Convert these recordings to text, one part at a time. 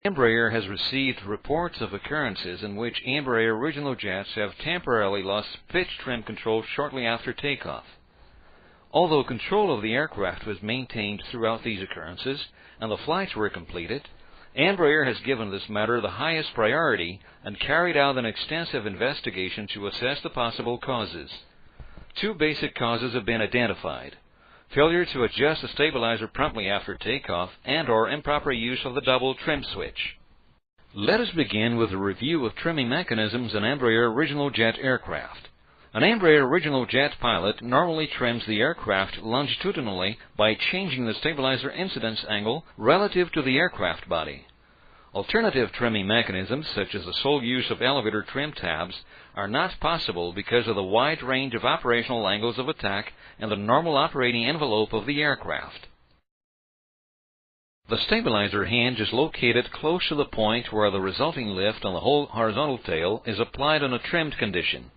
Embraer has received reports of occurrences in which Embraer original jets have temporarily lost pitch trim control shortly after takeoff. Although control of the aircraft was maintained throughout these occurrences and the flights were completed, Embraer has given this matter the highest priority and carried out an extensive investigation to assess the possible causes. Two basic causes have been identified: failure to adjust the stabilizer promptly after takeoff and/or improper use of the double trim switch. Let us begin with a review of trimming mechanisms in Embraer original jet aircraft. An Embraer original jet pilot normally trims the aircraft longitudinally by changing the stabilizer incidence angle relative to the aircraft body. Alternative trimming mechanisms, such as the sole use of elevator trim tabs, are not possible because of the wide range of operational angles of attack and the normal operating envelope of the aircraft. The stabilizer hinge is located close to the point where the resulting lift on the whole horizontal tail is applied in a trimmed condition.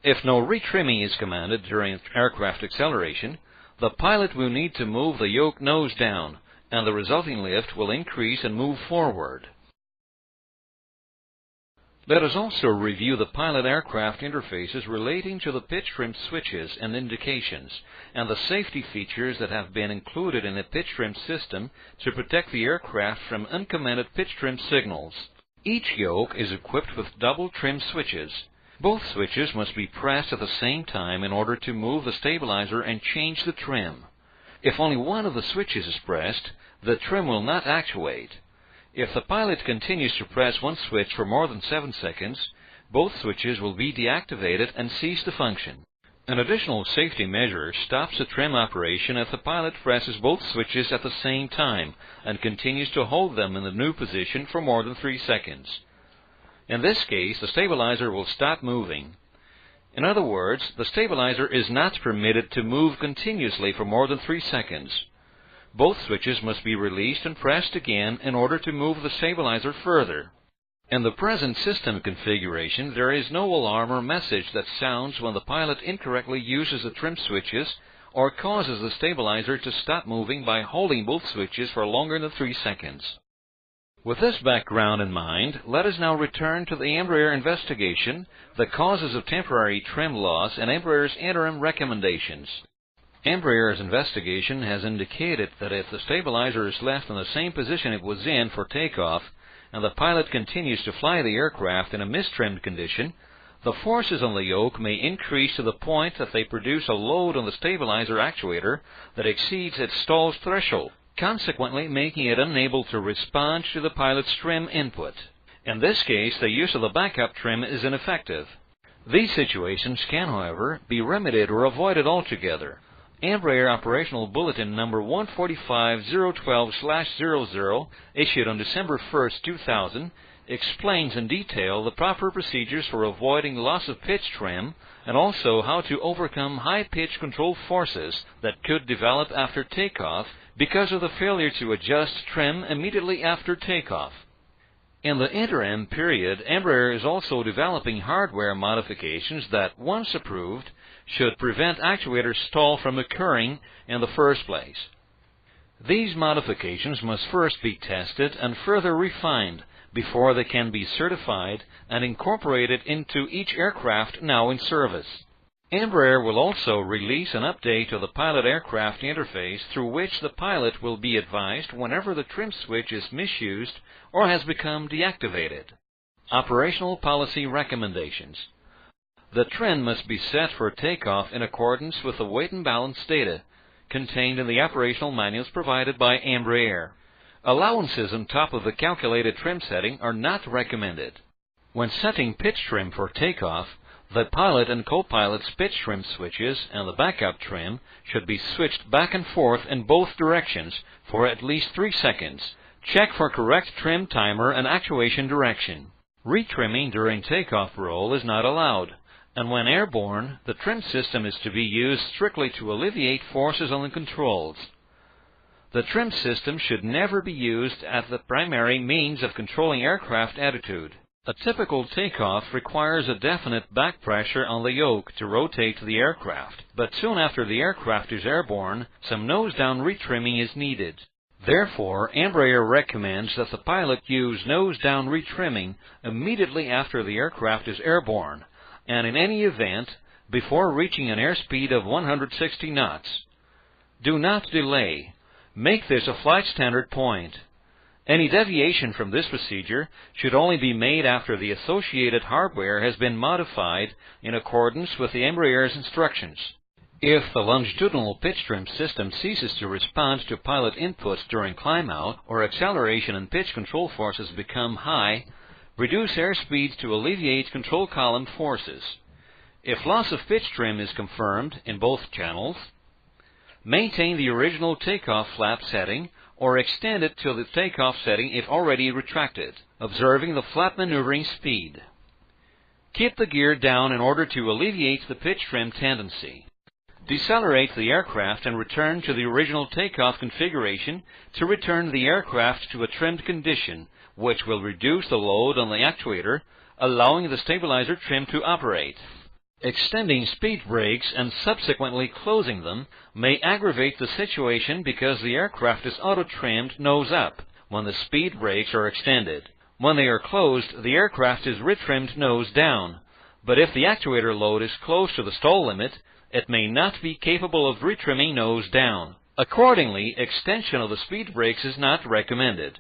If no retrimming is commanded during aircraft acceleration, the pilot will need to move the yoke nose down, and the resulting lift will increase and move forward. Let us also review the pilot aircraft interfaces relating to the pitch trim switches and indications, and the safety features that have been included in the pitch trim system to protect the aircraft from uncommanded pitch trim signals. Each yoke is equipped with double trim switches. Both switches must be pressed at the same time in order to move the stabilizer and change the trim. If only one of the switches is pressed, the trim will not actuate. If the pilot continues to press one switch for more than 7 seconds, both switches will be deactivated and cease to function. An additional safety measure stops the trim operation if the pilot presses both switches at the same time and continues to hold them in the new position for more than 3 seconds. In this case, the stabilizer will stop moving. In other words, the stabilizer is not permitted to move continuously for more than 3 seconds. Both switches must be released and pressed again in order to move the stabilizer further. In the present system configuration, there is no alarm or message that sounds when the pilot incorrectly uses the trim switches or causes the stabilizer to stop moving by holding both switches for longer than 3 seconds. With this background in mind, let us now return to the Embraer investigation, the causes of temporary trim loss, and Embraer's interim recommendations. Embraer's investigation has indicated that if the stabilizer is left in the same position it was in for takeoff, and the pilot continues to fly the aircraft in a mistrimmed condition, the forces on the yoke may increase to the point that they produce a load on the stabilizer actuator that exceeds its stall threshold, consequently making it unable to respond to the pilot's trim input. In this case, the use of the backup trim is ineffective. These situations can, however, be remedied or avoided altogether. Embraer Operational Bulletin number 145012/00, issued on December 1, 2000, explains in detail the proper procedures for avoiding loss of pitch trim and also how to overcome high pitch control forces that could develop after takeoff because of the failure to adjust trim immediately after takeoff. In the interim period, Embraer is also developing hardware modifications that, once approved, should prevent actuator stall from occurring in the first place. These modifications must first be tested and further refined before they can be certified and incorporated into each aircraft now in service. Embraer will also release an update to the pilot aircraft interface through which the pilot will be advised whenever the trim switch is misused or has become deactivated. Operational Policy Recommendations. The trim must be set for takeoff in accordance with the weight and balance data contained in the operational manuals provided by Embraer. Allowances on top of the calculated trim setting are not recommended. When setting pitch trim for takeoff, the pilot and co-pilot's pitch trim switches and the backup trim should be switched back and forth in both directions for at least 3 seconds. Check for correct trim timer and actuation direction. Retrimming during takeoff roll is not allowed, and when airborne, the trim system is to be used strictly to alleviate forces on the controls. The trim system should never be used as the primary means of controlling aircraft attitude. A typical takeoff requires a definite back pressure on the yoke to rotate the aircraft, but soon after the aircraft is airborne, some nose-down retrimming is needed. Therefore, Embraer recommends that the pilot use nose-down retrimming immediately after the aircraft is airborne, and in any event, before reaching an airspeed of 160 knots. Do not delay. Make this a flight standard point. Any deviation from this procedure should only be made after the associated hardware has been modified in accordance with the Embraer's instructions. If the longitudinal pitch trim system ceases to respond to pilot inputs during climb-out, or acceleration and pitch control forces become high, reduce airspeed to alleviate control column forces. If loss of pitch trim is confirmed in both channels, maintain the original takeoff flap setting or extend it to the takeoff setting if already retracted, observing the flap maneuvering speed. Keep the gear down in order to alleviate the pitch trim tendency. Decelerate the aircraft and return to the original takeoff configuration to return the aircraft to a trimmed condition, which will reduce the load on the actuator, allowing the stabilizer trim to operate. Extending speed brakes and subsequently closing them may aggravate the situation because the aircraft is auto-trimmed nose up when the speed brakes are extended. When they are closed, the aircraft is retrimmed nose down, but if the actuator load is close to the stall limit, it may not be capable of retrimming nose down. Accordingly, extension of the speed brakes is not recommended.